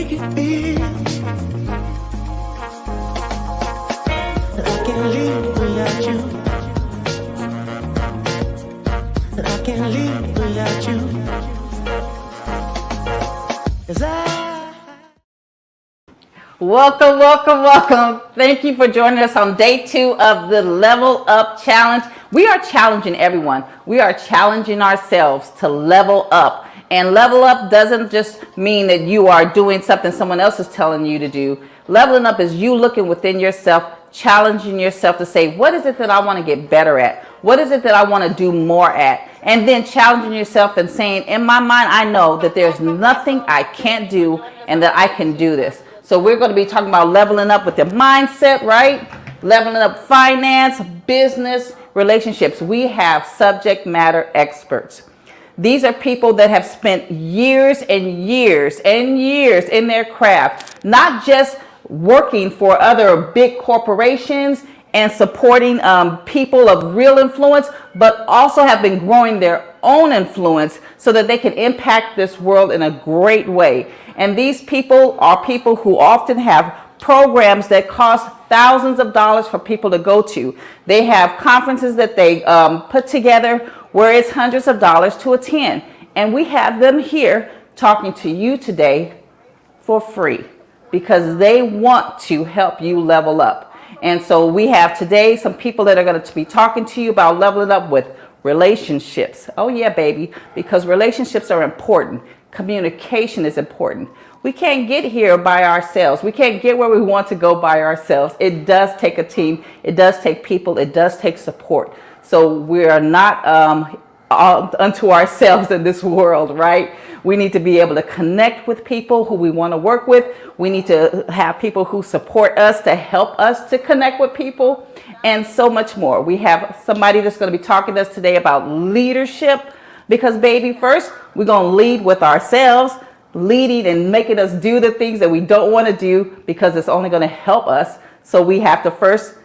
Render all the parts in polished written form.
make you feel that I can't live without you. That I can't live without you. 'Cause Welcome, welcome, welcome. Thank you for joining us on day 2 of the Level Up Challenge. We are challenging everyone. We are challenging ourselves to level up. And level up doesn't just mean that you are doing something someone else is telling you to do. Leveling up is you looking within yourself, challenging yourself to say, what is it that I want to get better at? What is it that I want to do more at? And then challenging yourself and saying, in my mind, I know that there's nothing I can't do and that I can do this. So we're going to be talking about leveling up with your mindset, right? Leveling up finance, business, relationships. We have subject matter experts. These are people that have spent years and years and years in their craft, not just working for other big corporations and supporting people of real influence, but also have been growing their own influence so that they can impact this world in a great way. And these people are people who often have programs that cost thousands of dollars for people to go to. They have conferences that they put together where it's hundreds of dollars to attend. And we have them here talking to you today for free because they want to help you level up. And so we have today some people that are going to be talking to you about leveling up with relationships. Oh yeah, baby, because relationships are important. Communication is important. We can't get here by ourselves. We can't get where we want to go by ourselves. It does take a team. It does take people. It does take support. So we are not unto ourselves in this world, right? We need to be able to connect with people who we want to work with. We need to have people who support us to help us to connect with people and so much more. We have somebody that's going to be talking to us today about leadership because, baby, first we're going to lead with ourselves, leading and making us do the things that we don't want to do because it's only going to help us. So we have to first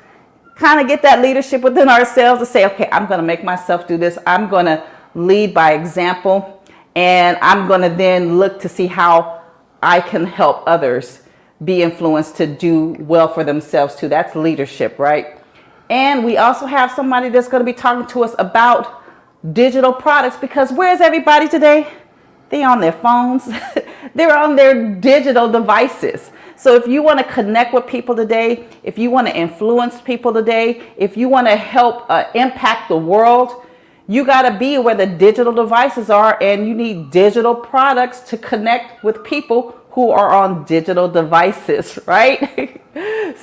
kind of get that leadership within ourselves to say, okay, I'm going to make myself do this. I'm going to lead by example, and I'm going to then look to see how I can help others be influenced to do well for themselves too. That's leadership, right? And we also have somebody that's going to be talking to us about digital products because where's everybody today? They're on their phones. They're on their digital devices. So if you want to connect with people today, if you want to influence people today, if you want to help impact the world, you got to be where the digital devices are, and you need digital products to connect with people who are on digital devices, right?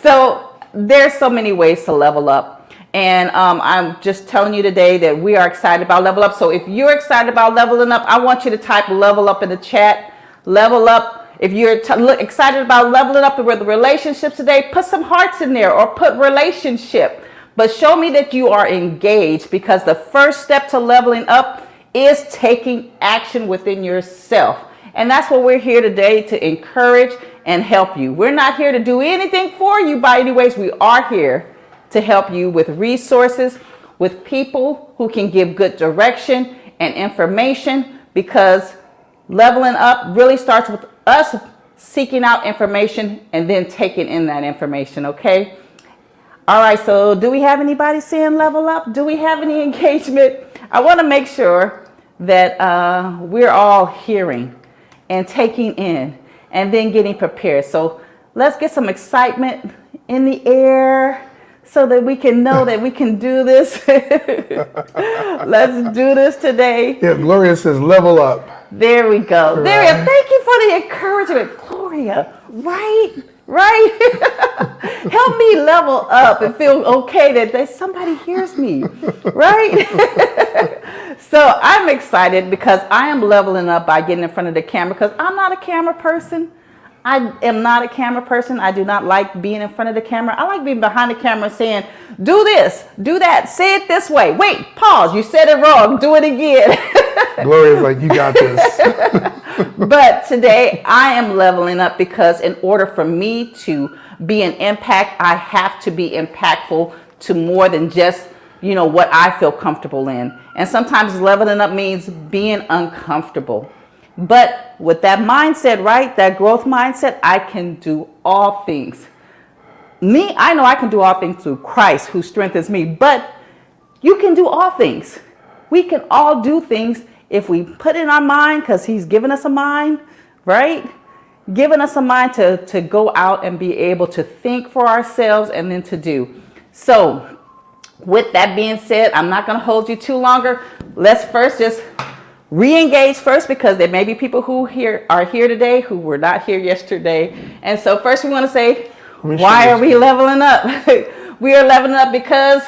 So there's so many ways to level up. And I'm just telling you today that we are excited about Level Up. So if you're excited about leveling up, I want you to type Level Up in the chat. Level Up. If you're excited about leveling up with relationships today, put some hearts in there or put relationship. But show me that you are engaged because the first step to leveling up is taking action within yourself. And that's what we're here today to encourage and help you. We're not here to do anything for you by any ways. We are here to help you with resources, with people who can give good direction and information because leveling up really starts with us seeking out information and then taking in that information, okay? All right, so do we have anybody saying level up? Do we have any engagement? I want to make sure that we're all hearing and taking in and then getting prepared. So let's get some excitement in the air so that we can know that we can do this. Let's do this today. Yeah, Gloria says level up. There we go. Right. There we go. Thank you for the encouragement, Gloria. Right? Help me level up and feel okay that somebody hears me, right? So I'm excited because I am leveling up by getting in front of the camera because I'm not a camera person. I am not a camera person. I do not like being in front of the camera. I like being behind the camera saying, do this, do that, say it this way. Wait, pause, you said it wrong, do it again. Gloria's like, you got this. But today I am leveling up because in order for me to be an impact, I have to be impactful to more than just, what I feel comfortable in. And sometimes leveling up means being uncomfortable. But with that mindset, right, that growth mindset, I can do all things. Me, I know I can do all things through Christ who strengthens me, but you can do all things. We can all do things if we put in our mind, because he's given us a mind, right? Given us a mind to go out and be able to think for ourselves and then to do. So with that being said, I'm not going to hold you too longer. Let's first just re-engage first, because there may be people who are here today who were not here yesterday. And so first we want to say, why are we leveling up? We are leveling up because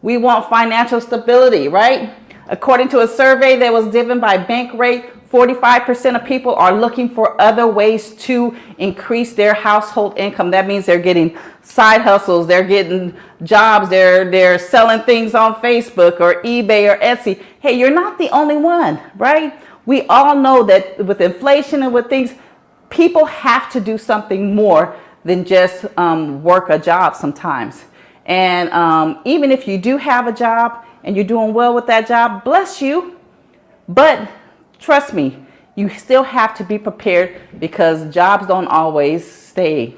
we want financial stability, right? According to a survey that was given by Bankrate, 45% of people are looking for other ways to increase their household income. That means they're getting side hustles, they're getting jobs, they're selling things on Facebook or eBay or Etsy. Hey, you're not the only one, right? We all know that with inflation and with things, people have to do something more than just work a job sometimes. And even if you do have a job and you're doing well with that job, bless you. But trust me, you still have to be prepared, because jobs don't always stay,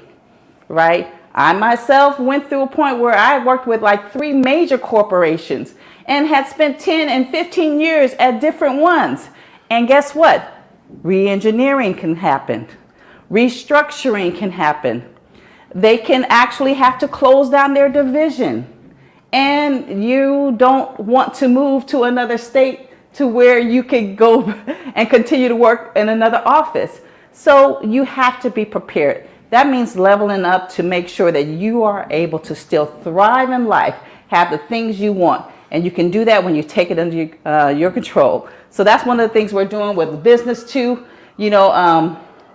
right? I myself went through a point where I worked with like 3 major corporations and had spent 10 and 15 years at different ones. And guess what? Re-engineering can happen. Restructuring can happen. They can actually have to close down their division. And you don't want to move to another state to where you can go and continue to work in another office. So you have to be prepared. That means leveling up to make sure that you are able to still thrive in life, have the things you want. And you can do that when you take it under your control. So that's one of the things we're doing with business too.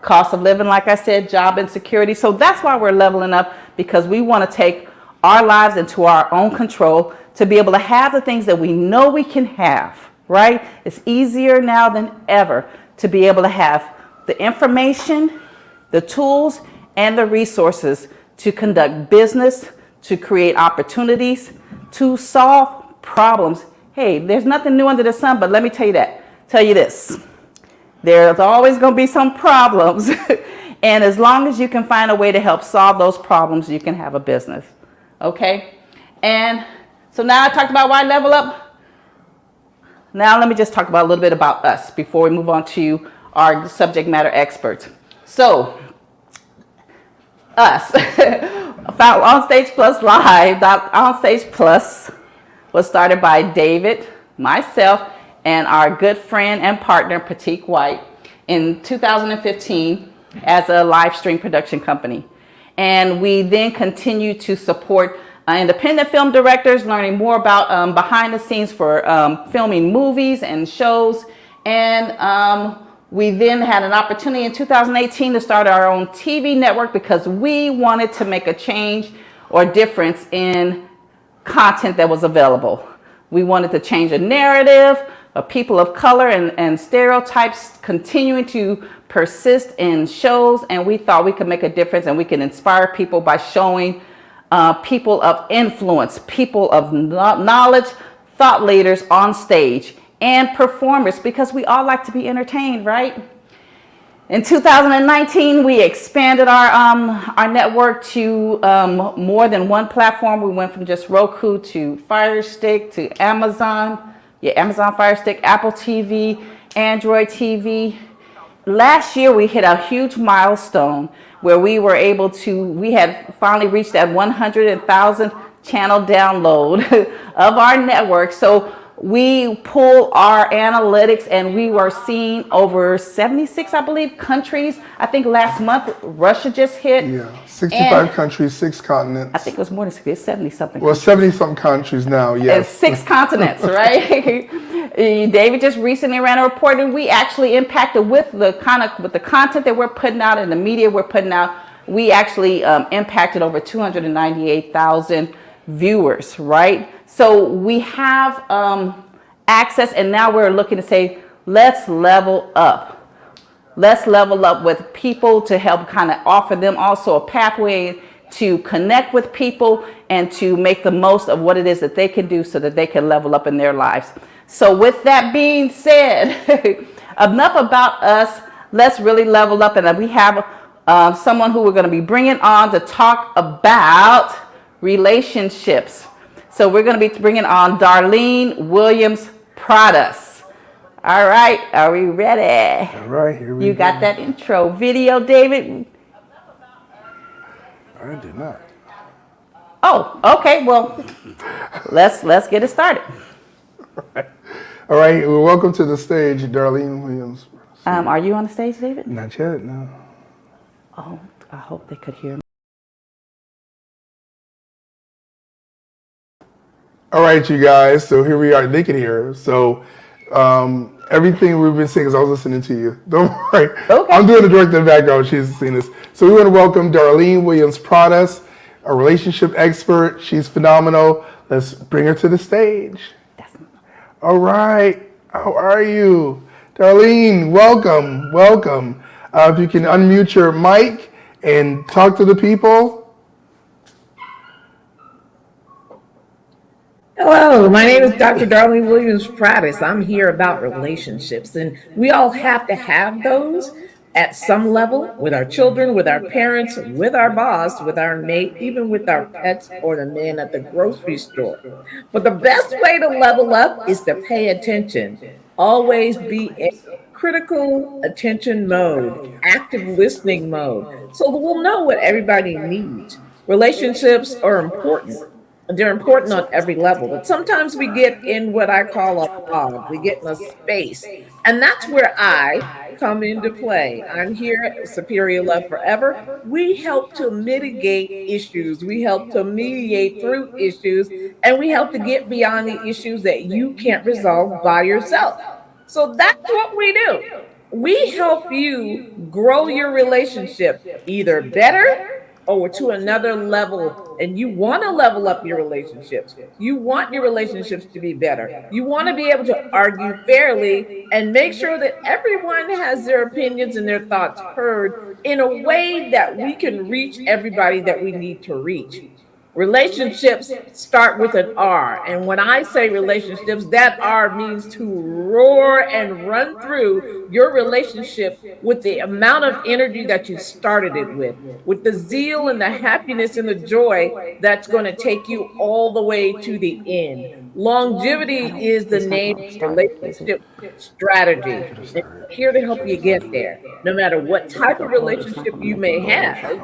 Cost of living, like I said, job insecurity. So that's why we're leveling up, because we want to take our lives into our own control to be able to have the things that we know we can have, right? It's easier now than ever to be able to have the information, the tools, and the resources to conduct business, to create opportunities, to solve problems. Hey, there's nothing new under the sun, but let me tell you this. There's always going to be some problems. And as long as you can find a way to help solve those problems, you can have a business. Okay? And so now I talked about why level up. Now let me just talk about a little bit about us before we move on to our subject matter experts. So, us. Found On Stage Plus Live. On Stage Plus was started by David, myself, and our good friend and partner, Pratik White, in 2015 as a live stream production company. And we then continue to support independent film directors, learning more about behind the scenes for filming movies and shows. And we then had an opportunity in 2018 to start our own TV network, because we wanted to make a change or difference in content that was available. We wanted to change a narrative of people of color and stereotypes continuing to persist in shows, and we thought we could make a difference and we can inspire people by showing people of influence, people of knowledge, thought leaders on stage, and performers, because we all like to be entertained, right? In 2019, we expanded our network to more than one platform. We went from just Roku to Fire Stick to Amazon Fire Stick, Apple TV, Android TV. Last year, we hit a huge milestone where we had finally reached that 100,000 channel download of our network. So we pull our analytics and we were seeing over 76, I believe, countries. I think last month, Russia just hit. Yeah, 65 countries, 6 continents. I think it was more than 60, 70 something. Well, 70 some countries now, yes. And 6 continents, right? David just recently ran a report, and we actually impacted with the content that we're putting out and the media we're putting out. We actually impacted over 298,000 viewers, right? So we have access, and now we're looking to say, let's level up. Let's level up with people to help kind of offer them also a pathway to connect with people and to make the most of what it is that they can do so that they can level up in their lives. So with that being said, enough about us. Let's really level up. And we have someone who we're going to be bringing on to talk about relationships. So we're going to be bringing on Darlene Williams Prades. All right, are we ready? All right, here we go. You got that intro video, David? I did not. Oh, okay. Well, let's get it started. All right, well, welcome to the stage, Darlene Williams. Are you on the stage, David? Not yet, no. Oh, I hope they could hear me. All right, you guys. So here we are. They can hear. So everything we've been saying is I was listening to you. Don't worry. Okay. I'm doing the direct in the background. She's seen this. So we want to welcome Darlene Williams Prades, a relationship expert. She's phenomenal. Let's bring her to the stage. All right. How are you? Darlene, welcome. Welcome. If you can unmute your mic and talk to the people. Hello, my name is Dr. Darlene Williams Prades. I'm here about relationships, and we all have to have those at some level with our children, with our parents, with our boss, with our mate, even with our pets or the man at the grocery store. But the best way to level up is to pay attention. Always be in critical attention mode, active listening mode, so that we'll know what everybody needs. Relationships are important. They're important on every level, but sometimes we get in what I call a pod. We get in a space, and that's where I come into play. I'm here at Superior Love Forever. We help to mitigate issues. We help to mediate through issues, and we help to get beyond the issues that you can't resolve by yourself. So that's what we do. We help you grow your relationship either better or to another level, and you want to level up your relationships. You want your relationships to be better. You want to be able to argue fairly and make sure that everyone has their opinions and their thoughts heard in a way that we can reach everybody that we need to reach. Relationships start with an R. And when I say relationships, that R means to roar and run through your relationship with the amount of energy that you started it with the zeal and the happiness and the joy that's going to take you all the way to the end. Longevity is the name of relationship strategy. And we're here to help you get there. No matter what type of relationship you may have,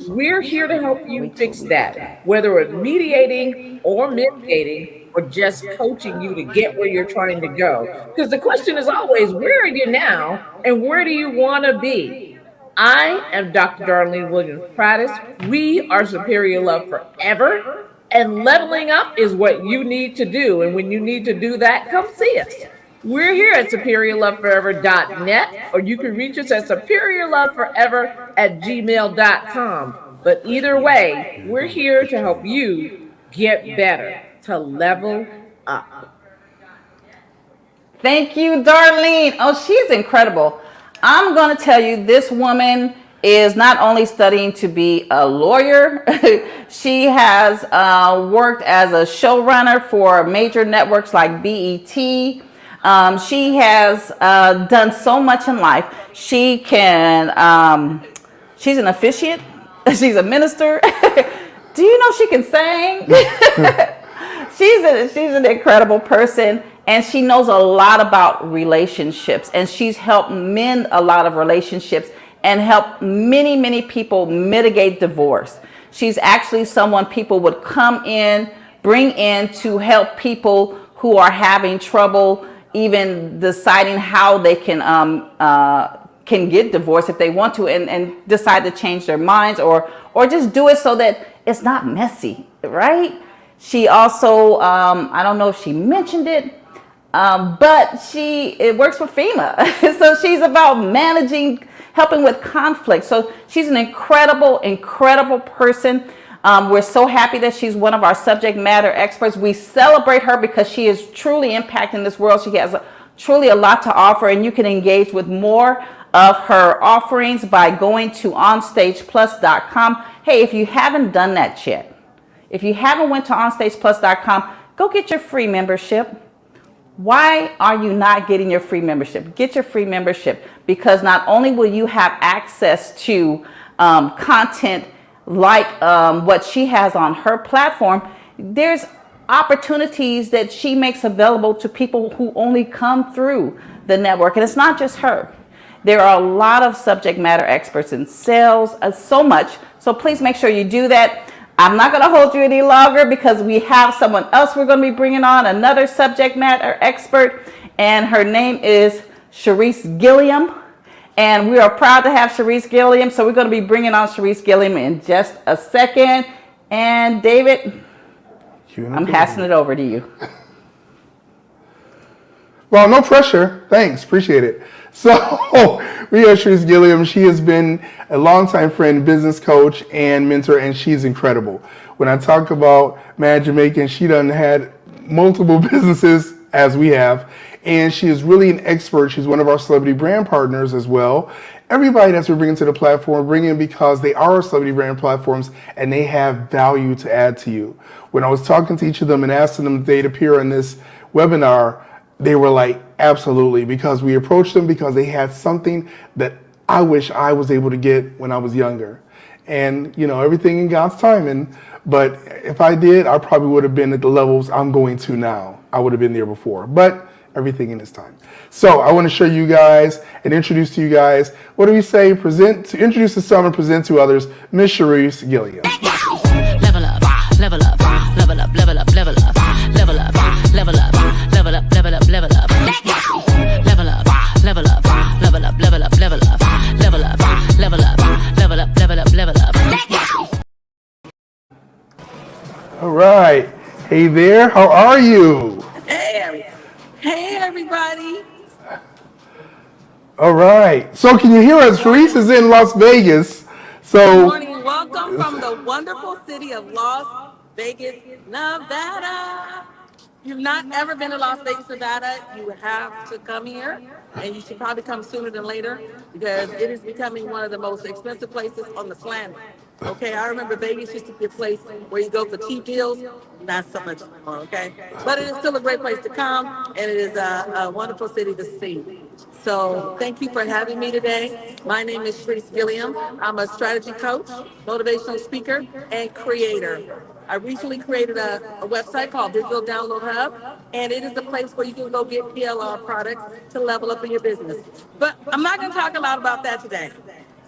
we're here to help you fix that, whether it's mediating or mitigating or just coaching you to get where you're trying to go. Because the question is always, where are you now and where do you want to be? I am Dr. Darlene Williams Prades. We are Superior Love Forever. And leveling up is what you need to do. And when you need to do that, come see us. We're here at superiorloveforever.net, or you can reach us at superiorloveforever@gmail.com. But either way, we're here to help you get better, to level up. Thank you, Darlene. Oh, she's incredible. I'm going to tell you, this woman is not only studying to be a lawyer, she has worked as a showrunner for major networks like BET. She has done so much in life. She can, she's an officiant. She's a minister. Do you know she can sing? She's an incredible person, and she knows a lot about relationships, and she's helped mend a lot of relationships and helped many, many people mitigate divorce. She's actually someone people would come in, bring in to help people who are having trouble even deciding how they can get divorced if they want to, and decide to change their minds or just do it so that it's not messy, right? She also, I don't know if she mentioned it, but it works for FEMA. So she's about helping with conflict. So she's an incredible, incredible person. We're so happy that she's one of our subject matter experts. We celebrate her because she is truly impacting this world. She has truly a lot to offer, and you can engage with more of her offerings by going to onstageplus.com. Hey, if you haven't done that yet, if you haven't went to onstageplus.com, go get your free membership. Why are you not getting your free membership? Get your free membership, because not only will you have access to content like what she has on her platform, there's opportunities that she makes available to people who only come through the network. And it's not just her. There are a lot of subject matter experts in sales, so much. So please make sure you do that. I'm not going to hold you any longer because we have someone else we're going to be bringing on, another subject matter expert, and her name is Cherice Gilliaum. And we are proud to have Cherice Gilliaum. So we're going to be bringing on Cherice Gilliaum in just a second. And David, I'm passing it over to you. Well, no pressure. Thanks. Appreciate it. So we have Cherice Gilliaum. She has been a longtime friend, business coach, and mentor, and she's incredible. When I talk about Mad Jamaican, she done had multiple businesses as we have, and she is really an expert. She's one of our celebrity brand partners as well. Everybody that's we're bringing to the platform, bring in because they are celebrity brand platforms and they have value to add to you. When I was talking to each of them and asking them if they'd appear in this webinar, they were like, absolutely, because we approached them because they had something that I wish I was able to get when I was younger. And, you know, everything in God's timing. But if I did, I probably would have been at the levels I'm going to now. I would have been there before. But everything in its time. So I want to show you guys and introduce to you guys, what do we say? Introduce to some and present to others, Miss Cherice Gilliaum. Level up, level up, level up, level up, level up, level up, level up, level up, level up, level up, level up, level up, level up, level up, level up, level up, level up, level up, level up, level up. All right. Hey there, how are you? Hey, everybody. All right. So can you hear us? Cherice is in Las Vegas. Good So morning. Welcome from the wonderful city of Las Vegas, Nevada. If you've not ever been to Las Vegas, Nevada, you have to come here, and you should probably come sooner than later because it is becoming one of the most expensive places on the planet. Okay, I remember Vegas used to be a place where you go for cheap deals, not so much anymore, okay? But it is still a great place to come, and it is a wonderful city to see. So thank you for having me today. My name is Cherice Gilliaum. I'm a strategy coach, motivational speaker, and creator. I recently created a website called Digital Download Hub, and it is a place where you can go get PLR products to level up in your business. But I'm not going to talk a lot about that today.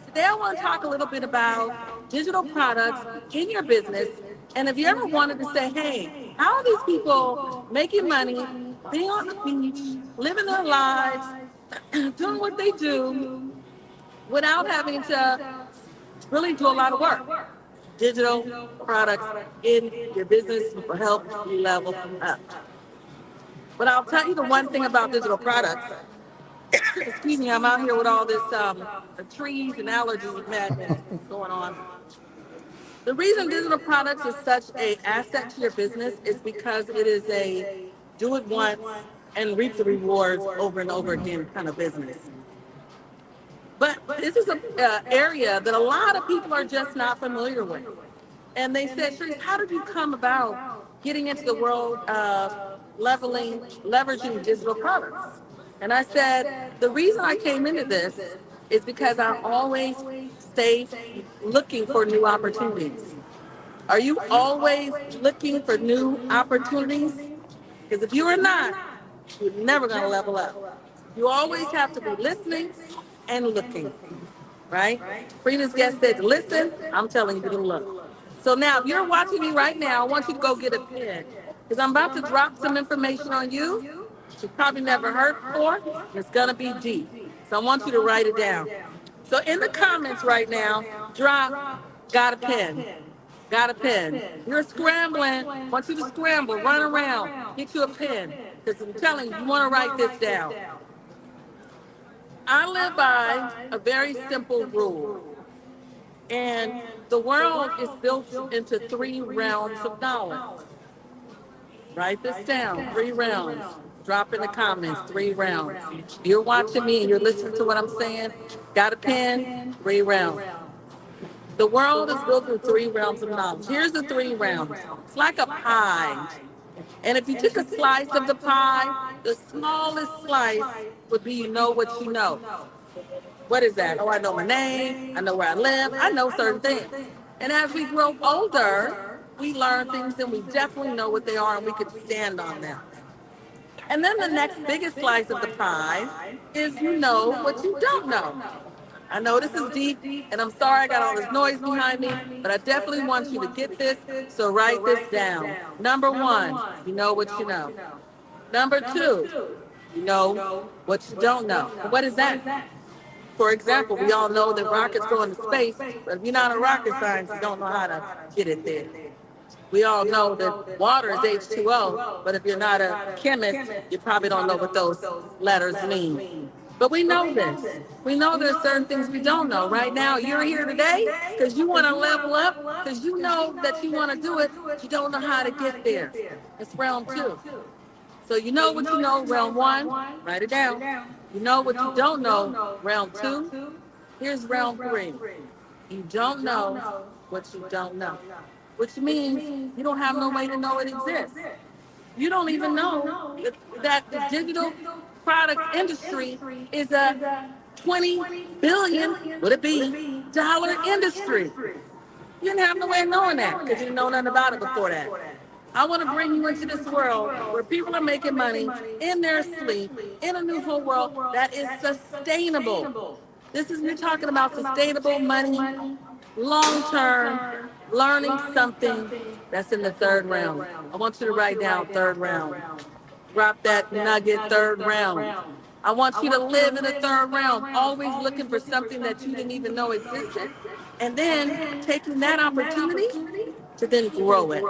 Today, I want to talk a little bit about digital products in your business. And if you ever wanted to say, hey, how are these people making money, being on the beach, living their lives, doing what they do without having to really do a lot of work? Digital products in your business will help you level up. But I'll tell you the one thing about digital products. Excuse me, I'm out here with all this trees and allergy madness going on. The reason digital products is such an asset to your business is because it is a do it once and reap the rewards over and over again kind of business. But this is an area that a lot of people are just not familiar with. And they said, Cherice, how did you come about getting into the world of leveraging digital products? And I said, the reason I came into this is because I always stay looking for new opportunities. Are you always looking for new opportunities? Because if you are not, you're never going to level up. You always have to be listening and looking, right? Previous guest said to listen, I'm telling you to look. So now, if you're watching me right now, I want you to go get a pen because I'm about to drop some information on you you probably never heard before. And it's going to be deep. So I want you to write it down. So in the comments right now, drop, got a pen. Got a pen. You're scrambling. I want you to scramble, run around, get you a pen. Because I'm telling you, you want to write this down. I live by a very simple rule. And the world is built into 3 realms of knowledge. Write this down, 3 realms. Drop in the comments, 3 realms. You're watching me and you're listening to what I'm saying. Got a pen? 3 realms. The world is built in 3 realms of knowledge. Here's the 3 realms. It's like a pie. And if you took a slice of the pie, the smallest slice would be you know what you know. What is that? Oh, I know my name. I know where I live. I know certain things. And as we grow older, we learn things and we definitely know what they are and we can stand on them. And then the next biggest slice of the pie is you know what you don't know. I know this is deep, and I'm sorry I got all this noise behind me, but I definitely want you to get this, so write this down. Number one, you know what you know. Number two, you know what you don't know. What is that? For example, we all know that rockets go into space, but if you're not a rocket scientist, you don't know how to get it there. We all know that water is H2O, but if you're not a chemist, you probably don't know what those letters mean. But we know this. We know there's certain things we don't know. Right now, you're here today because you want to level up, because you know that you want to do it, but you don't know how to get there. It's realm 2. So you know what you know, realm 1, write it down. You know what you don't know, realm 2. Here's realm 3. You don't know what you don't know, which means you don't have no way to know it exists. You don't even know that the digital products industry is a 20 billion, would it be, dollar industry. You didn't have no way of knowing that because you didn't know nothing about it before that. I want to bring you into this world where people are making money in their sleep, in a new whole world that is sustainable. This is me talking about sustainable money, long-term, learning something that's in the third realm. I want you to write down third realm. Drop that nugget, third realm. I want you to live in the third realm, always looking for something that you didn't even know existed, and then taking that opportunity to then grow it.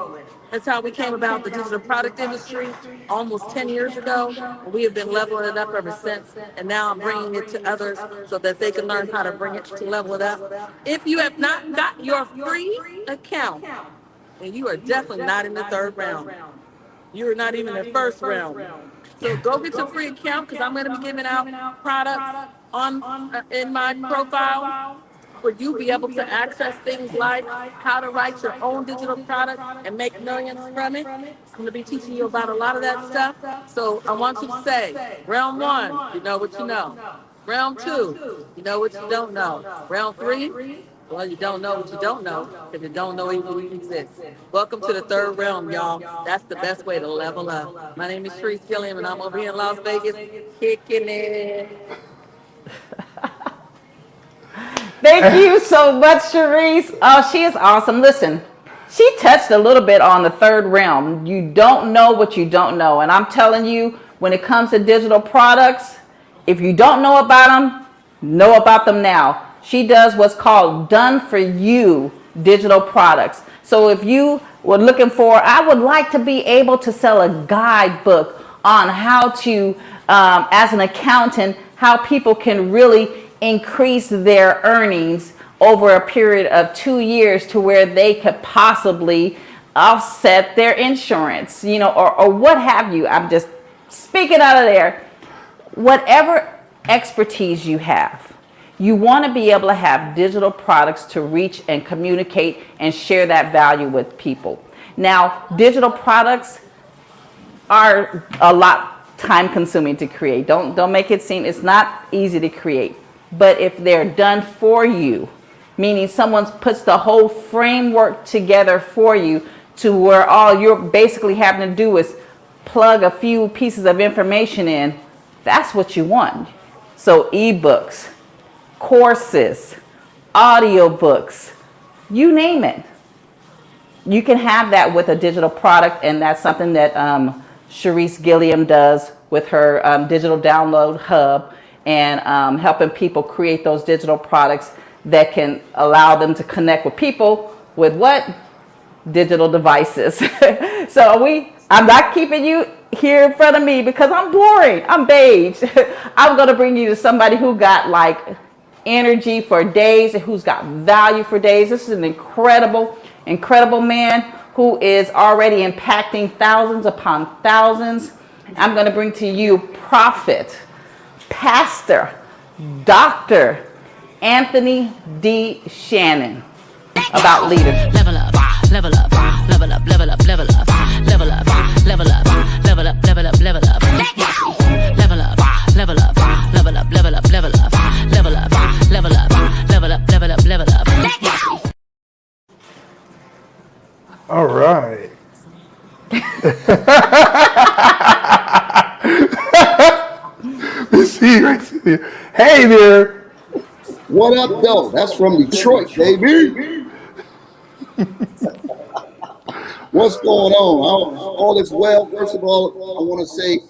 That's how we came about the digital product industry almost 10 years ago. We have been leveling it up ever since, and now I'm bringing it to others so that they can learn how to bring it to level it up. If you have not got your free account, then you are definitely not in the third realm. You are not even in the first realm. So go get your free account because I'm going to be giving out products in my profile where you'll be able to access things like how to write your own digital product and make millions from it. I'm going to be teaching you about a lot of that stuff. So I want you to say, realm 1, you know what you know. Realm 2, you know what you don't know. Realm 3, well, you don't know what you don't know if you don't know even you exist. Welcome to the third realm, y'all. That's the best way to level up. My name is Cherice, Gilliaum, and I'm over here in Las Vegas, kicking it. Thank you so much, Cherice. Oh, she is awesome. Listen, she touched a little bit on the third realm. You don't know what you don't know. And I'm telling you, when it comes to digital products, if you don't know about them now. She does what's called done for you digital products. So if you were looking for, I would like to be able to sell a guidebook on how to, as an accountant, how people can really increase their earnings over a period of 2 years to where they could possibly offset their insurance, or what have you. I'm just speaking out of there. Whatever expertise you have, you want to be able to have digital products to reach and communicate and share that value with people. Now, digital products are a lot time consuming to create. Don't make it seem it's not easy to create. But if they're done for you, meaning someone puts the whole framework together for you to where all you're basically having to do is plug a few pieces of information in, that's what you want. So ebooks, courses, audiobooks, you name it. You can have that with a digital product, and that's something that Cherice Gilliaum does with her digital download hub and helping people create those digital products that can allow them to connect with people with what? Digital devices. So I'm not keeping you here in front of me because I'm boring. I'm beige. I'm going to bring you to somebody who got like energy for days and who's got value for days. This is an incredible man who is already impacting thousands upon thousands. I'm going to bring to you prophet, pastor, Dr. Anthony D. Shannon about leadership. Level up. level up, level up, level up, level up, level up, level up, level up, level up, level up. Level up, level up, level up, level up, level up, level up, level up, level up, level up, level up. All right. Let's see right here. Hey there. What up, though? That's from Detroit, baby. What's going on? All is well. First of all, I want to say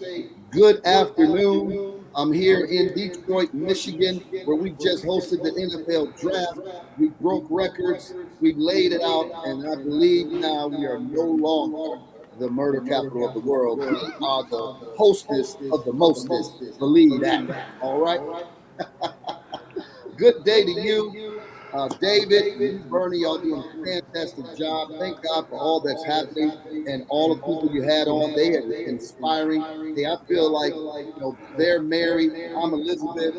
good afternoon. I'm here in Detroit, Michigan, where we just hosted the NFL draft. We broke records, we laid it out, and I believe now we are no longer the murder capital of the world. We are the hostess of the mostest. Believe that. All right. Good day to you, David, you, Bernie. Y'all doing a fantastic job. Thank God for all that's happening and all the people you had on. They are inspiring. Hey, I feel like they're married. I'm Elizabeth.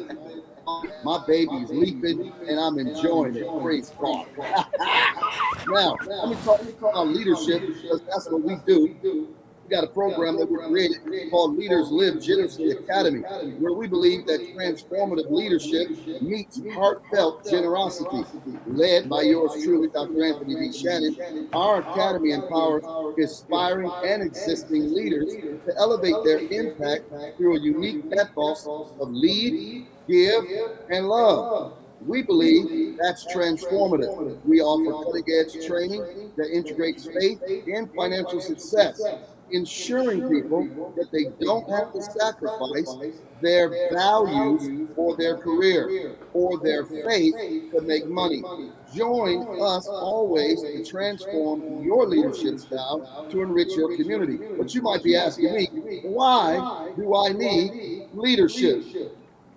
My baby's leaping, and I'm enjoying it. Praise God. Now, let me talk about leadership because that's what we do. We got a program that we created called Leaders Live Generously Academy, where we believe that transformative leadership meets heartfelt generosity. Led by yours truly, Dr. Anthony B. Shannon, our academy empowers aspiring and existing leaders to elevate their impact through a unique ethos of lead, give, and love. We believe that's transformative. We offer cutting-edge training that integrates faith and financial success, ensuring people that they don't have to sacrifice their values or their career or their faith to make money. Join us always to transform your leadership style to enrich your community. But you might be asking me, why do I need leadership?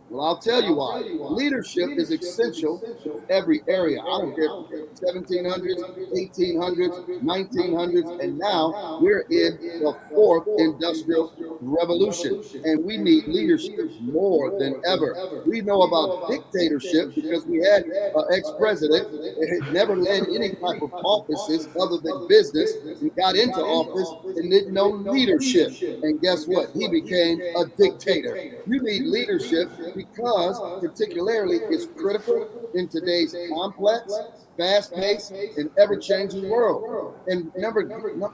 Well, I'll tell you why. Leadership is essential to every area. I don't care if it's 1700s, 1800s, 1900s, and now we're in the fourth industrial revolution, and we need leadership more than ever. We know about dictatorship because we had an ex-president that had never led any type of offices other than business. He got into office and didn't know leadership, and guess what? He became a dictator. You need leadership because particularly it's critical in today's complex, fast-paced, and ever-changing world. And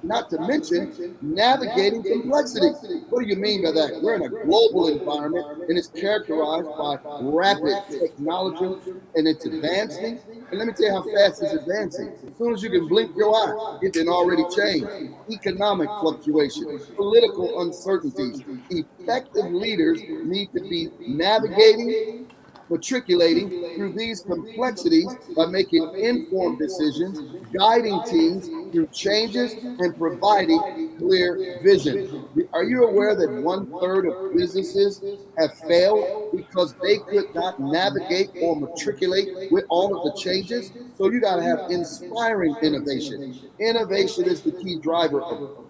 not to mention navigating complexity. What do you mean by that? We're in a global environment and it's characterized by rapid technology and it's advancing. And let me tell you how fast it's advancing. As soon as you can blink your eye, it can already change. Economic fluctuation, political uncertainties. Effective leaders need to be navigating, matriculating through these complexities by making informed decisions, guiding teams through changes, and providing clear vision. Are you aware that 1/3 of businesses have failed because they could not navigate or matriculate with all of the changes? So you got to have inspiring innovation. Innovation is the key driver of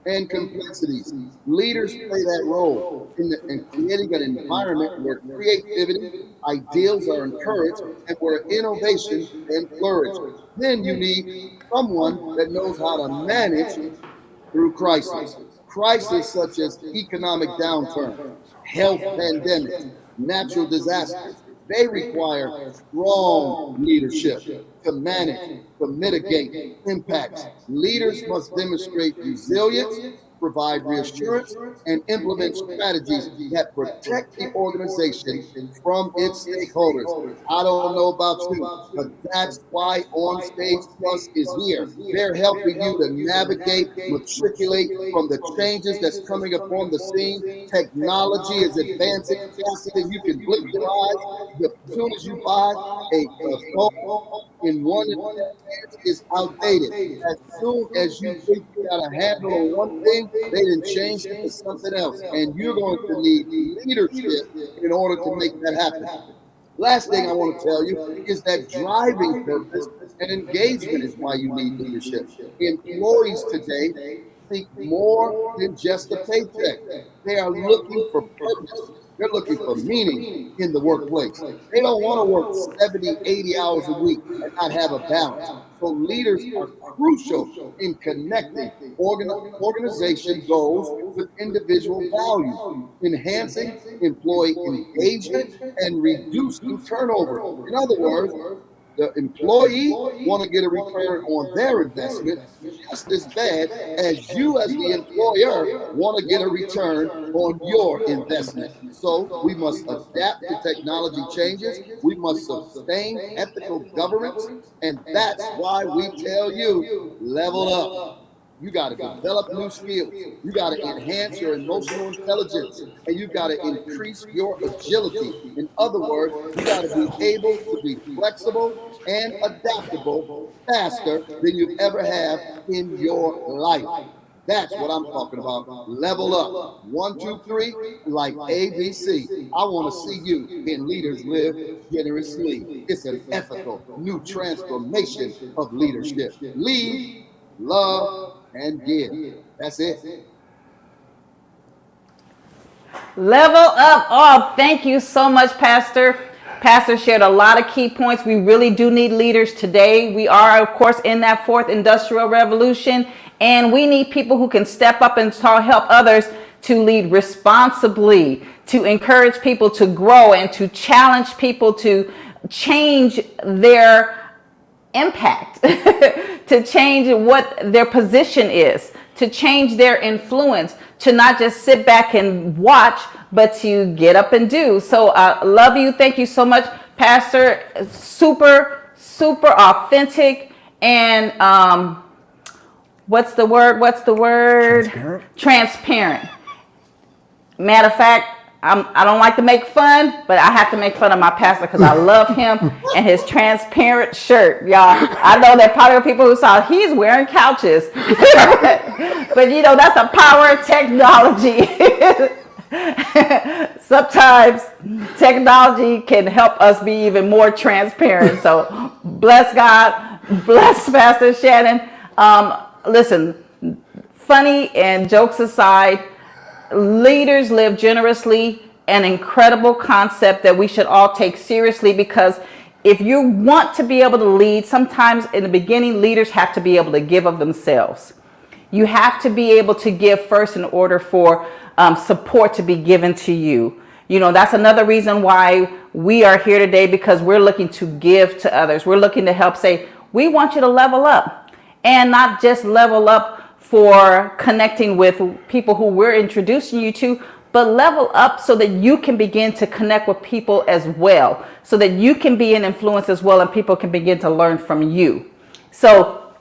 and complexities. Leaders play that role in creating an environment where creativity, ideals are encouraged, and where innovation can flourish. Then you need someone that knows how to manage through crisis. Crises such as economic downturn, health pandemics, natural disasters, they require strong leadership to manage, to mitigate impacts. Leaders must demonstrate resilience, provide reassurance, and implement strategies that protect the organization from its stakeholders. I don't know about you, but that's why On Stage Plus is here. They're helping you to navigate, matriculate from the changes that's coming upon the scene. Technology is advancing faster than you can blink your eyes. As soon as you buy a phone in one is outdated. As soon as you think you got a handle on one thing, they didn't change it to something else. And you're going to need leadership in order to make that happen. Last thing I want to tell you is that driving purpose and engagement is why you need leadership. Employees today seek more than just a paycheck. They are looking for purpose. They're looking for meaning in the workplace. They don't want to work 70, 80 hours a week and not have a balance. So leaders are crucial in connecting organization goals with individual values, enhancing employee engagement, and reducing turnover. In other words, the employee want to get a return on their investment just as bad as you as the employer want to get a return on your investment. So we must adapt to technology changes. We must sustain ethical governance. And that's why we tell you, level up. You got to develop new skills. You got to enhance your emotional intelligence, and you got to increase your agility. In other words, you got to be able to be flexible and adaptable faster than you ever have in your life. That's what I'm talking about. Level up. 1, 2, 3, like ABC. I want to see you in Leaders Live Generously. It's an ethical new transformation of leadership. Lead, love, and give. That's it. Level up. Oh, thank you so much, Pastor. Pastor shared a lot of key points. We really do need leaders today. We are, of course, in that fourth industrial revolution, and we need people who can step up and help others to lead responsibly, to encourage people to grow, and to challenge people to change their impact, to change what their position is, to change their influence, to not just sit back and watch, but to get up and do. So love you. Thank you so much, Pastor. Super, super authentic. And what's the word? Transparent. Matter of fact, I don't like to make fun, but I have to make fun of my pastor because I love him and his transparent shirt, y'all. I know that probably the people who saw he's wearing couches, but you know that's the power of technology. Sometimes technology can help us be even more transparent. So bless God, bless Pastor Shannon. Listen, funny and jokes aside, leaders live generously, an incredible concept that we should all take seriously, because if you want to be able to lead, sometimes in the beginning, leaders have to be able to give of themselves. You have to be able to give first in order for support to be given to you. You know, that's another reason why we are here today, because we're looking to give to others. We're looking to help say, we want you to level up, and not just level up for connecting with people who we're introducing you to, but level up so that you can begin to connect with people as well, so that you can be an influence as well, and people can begin to learn from you. So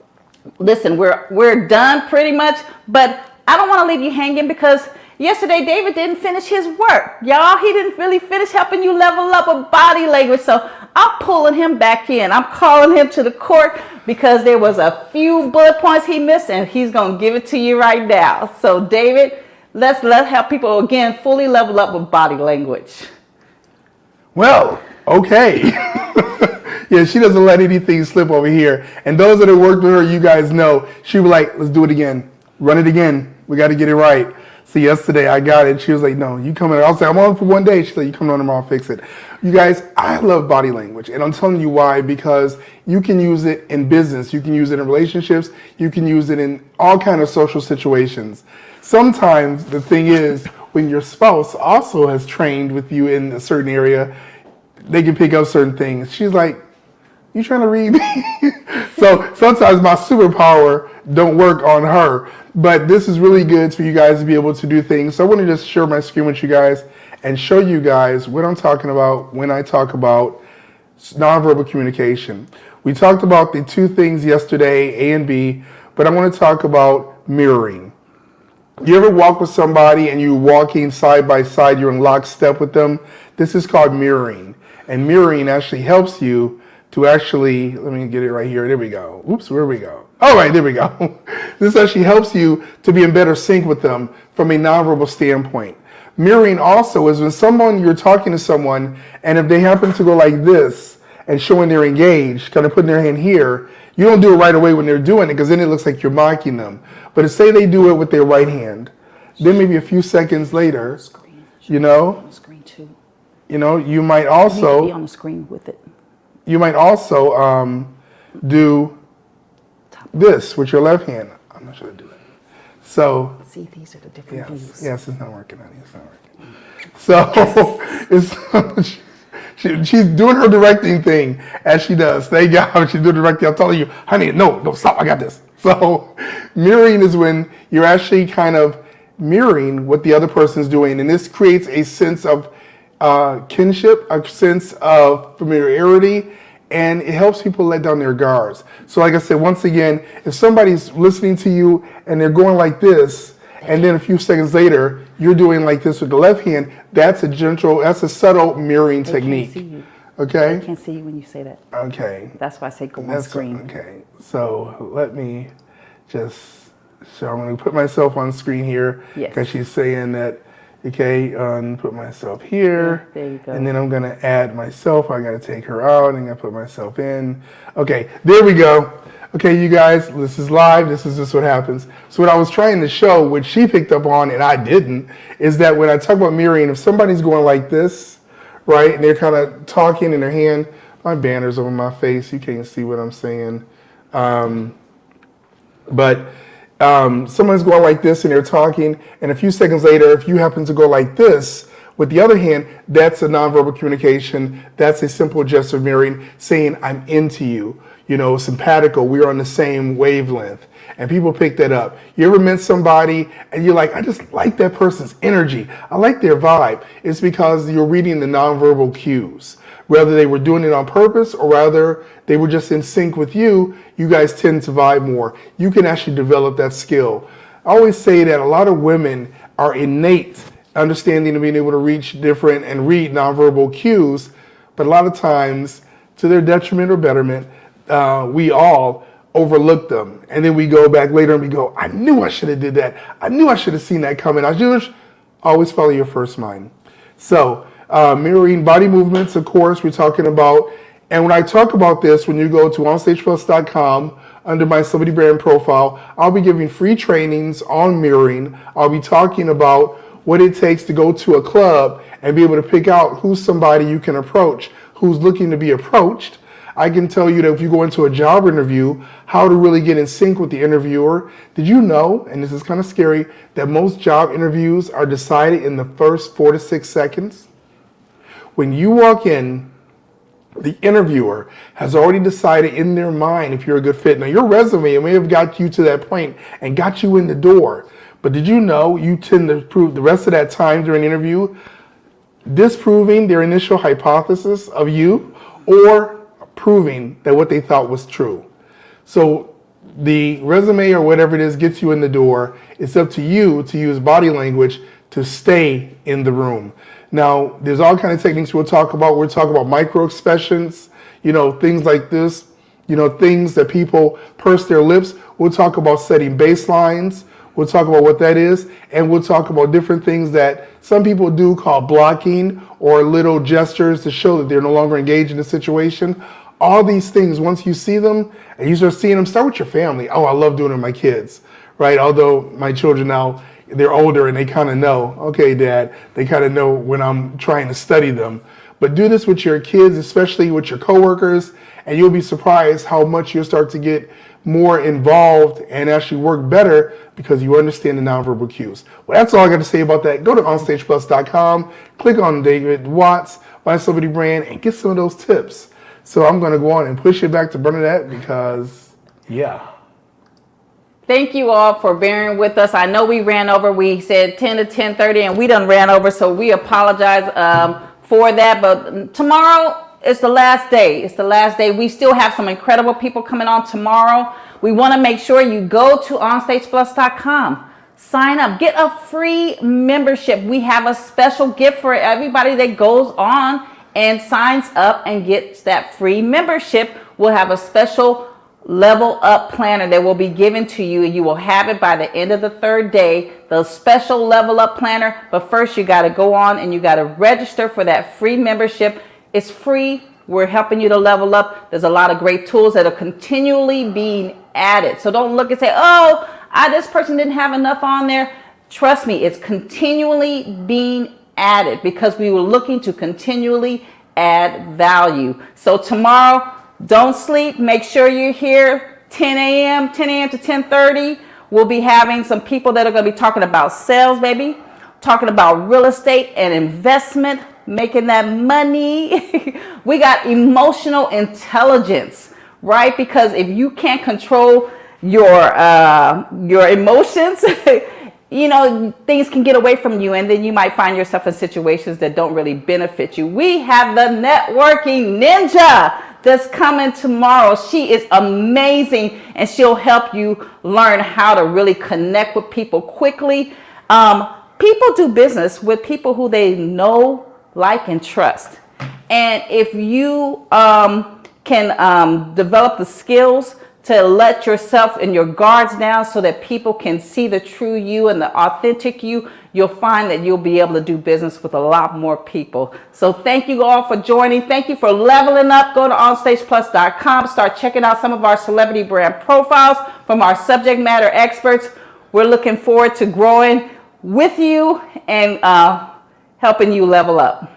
listen, we're done pretty much, but I don't want to leave you hanging, because yesterday David didn't finish his work. Y'all, he didn't really finish helping you level up with body language. So I'm pulling him back in. I'm calling him to the court, because there was a few bullet points he missed, and he's going to give it to you right now. So David, let's help people again fully level up with body language. Well, okay. Yeah, she doesn't let anything slip over here. And those that have worked with her, you guys know, she was like, let's do it again. Run it again. We got to get it right. So yesterday I got it. She was like, no, you come in. I'll say, I'm on for one day. She's like, you come on tomorrow, I'll fix it. You guys, I love body language. And I'm telling you why, because you can use it in business. You can use it in relationships. You can use it in all kinds of social situations. Sometimes the thing is, when your spouse also has trained with you in a certain area, they can pick up certain things. She's like, you trying to read me? So sometimes my superpower don't work on her, but this is really good for you guys to be able to do things. So I want to just share my screen with you guys and show you guys what I'm talking about when I talk about nonverbal communication. We talked about the two things yesterday, A and B, but I want to talk about mirroring. You ever walk with somebody and you're walking side by side, you're in lockstep with them? This is called mirroring. And mirroring actually helps you to actually, let me get it right here. There we go. Oops, where we go? All right, there we go. This actually helps you to be in better sync with them from a nonverbal standpoint. Mirroring also is when you're talking to someone, and if they happen to go like this and showing they're engaged, kind of putting their hand here, you don't do it right away when they're doing it, because then it looks like you're mocking them. But say they do it with their right hand, then maybe a few seconds later, you know, You know, you might You need to be also on the screen with it. do this with your left hand. I'm not sure to do that. So See, these are the different views. yes, it's not working, honey. It's not working. So she's doing her directing thing as she does. Thank God she's doing directing. I'm telling you, honey, no, stop. I got this. So mirroring is when you're actually kind of mirroring what the other person's doing, and this creates a sense of kinship, a sense of familiarity, and it helps people let down their guards. So like I said, once again, if somebody's listening to you and they're going like this, and then a few seconds later, you're doing like this with the left hand, that's a subtle mirroring technique. Can't see you. Okay? I can't see you when you say that. Okay. That's why I say go on screen. Okay. So let me just, so I'm going to put myself on screen here. Yes. Because she's saying that, okay, put myself here. Yeah, there you go. And then I'm going to add myself. I got to take her out and I'm going to put myself in. Okay, there we go. Okay, you guys, this is live. This is just what happens. So what I was trying to show, which she picked up on and I didn't, is that when I talk about mirroring, if somebody's going like this, right, and they're kind of talking in their hand, my banner's over my face. You can't see what I'm saying. But someone's going like this and they're talking, and a few seconds later, if you happen to go like this with the other hand, that's a nonverbal communication. That's a simple gesture of mirroring, saying I'm into you. You know, simpatico, we're on the same wavelength. And people pick that up. You ever met somebody and you're like, I just like that person's energy. I like their vibe. It's because you're reading the nonverbal cues. Whether they were doing it on purpose or rather they were just in sync with you, you guys tend to vibe more. You can actually develop that skill. I always say that a lot of women are innate understanding of being able to reach different and read nonverbal cues, but a lot of times, to their detriment or betterment, we all overlook them. And then we go back later and we go, I knew I should have did that. I knew I should have seen that coming. Always follow your first mind. So mirroring body movements, of course, we're talking about. And when I talk about this, when you go to onstageplus.com, under my celebrity brand profile, I'll be giving free trainings on mirroring. I'll be talking about what it takes to go to a club and be able to pick out who's somebody you can approach, who's looking to be approached. I can tell you that if you go into a job interview, how to really get in sync with the interviewer. Did you know, and this is kind of scary, that most job interviews are decided in the first 4 to 6 seconds? When you walk in, the interviewer has already decided in their mind if you're a good fit. Now, your resume may have got you to that point and got you in the door. But did you know you tend to prove the rest of that time during the interview disproving their initial hypothesis of you or proving that what they thought was true? So the resume or whatever it is gets you in the door. It's up to you to use body language to stay in the room. Now, there's all kinds of techniques we'll talk about. We'll talk about micro expressions, things like this, things that people purse their lips. We'll talk about setting baselines. We'll talk about what that is, and we'll talk about different things that some people do called blocking or little gestures to show that they're no longer engaged in the situation. All these things, once you see them and you start seeing them, start with your family. Oh, I love doing it with my kids, right? Although my children now, they're older and they kind of know, okay, Dad, they kind of know when I'm trying to study them. But do this with your kids, especially with your coworkers, and you'll be surprised how much you'll start to get more involved and actually work better because you understand the nonverbal cues. Well, that's all I got to say about that. Go to onstageplus.com, click on David Watts, my celebrity brand, and get some of those tips. So I'm going to go on and push it back to Bernadette because, yeah. Thank you all for bearing with us. I know we ran over. We said 10 to 10:30 and we done ran over, so we apologize for that. But tomorrow is the last day. It's the last day. We still have some incredible people coming on tomorrow. We want to make sure you go to onstageplus.com. Sign up. Get a free membership. We have a special gift for everybody that goes on and signs up and gets that free membership. We'll have a special Level Up planner that will be given to you, and you will have it by the end of the 3rd day, the special Level Up planner. But first you got to go on and you got to register for that free membership. It's free. We're helping you to level up. There's a lot of great tools that are continually being added. So don't look and say, oh, this person didn't have enough on there. Trust me, it's continually being added because we were looking to continually add value. So tomorrow, don't sleep. Make sure you're here 10 a.m. to 10:30. We'll be having some people that are going to be talking about sales, baby, talking about real estate and investment, making that money. We got emotional intelligence, right? Because if you can't control your emotions, you know, things can get away from you, and then you might find yourself in situations that don't really benefit you. We have the networking ninja that's coming tomorrow. She is amazing, and she'll help you learn how to really connect with people quickly. People do business with people who they know, like, and trust. And if you can develop the skills to let yourself and your guards down so that people can see the true you and the authentic you, you'll find that you'll be able to do business with a lot more people. So thank you all for joining. Thank you for leveling up. Go to onstageplus.com. Start checking out some of our celebrity brand profiles from our subject matter experts. We're looking forward to growing with you and helping you level up.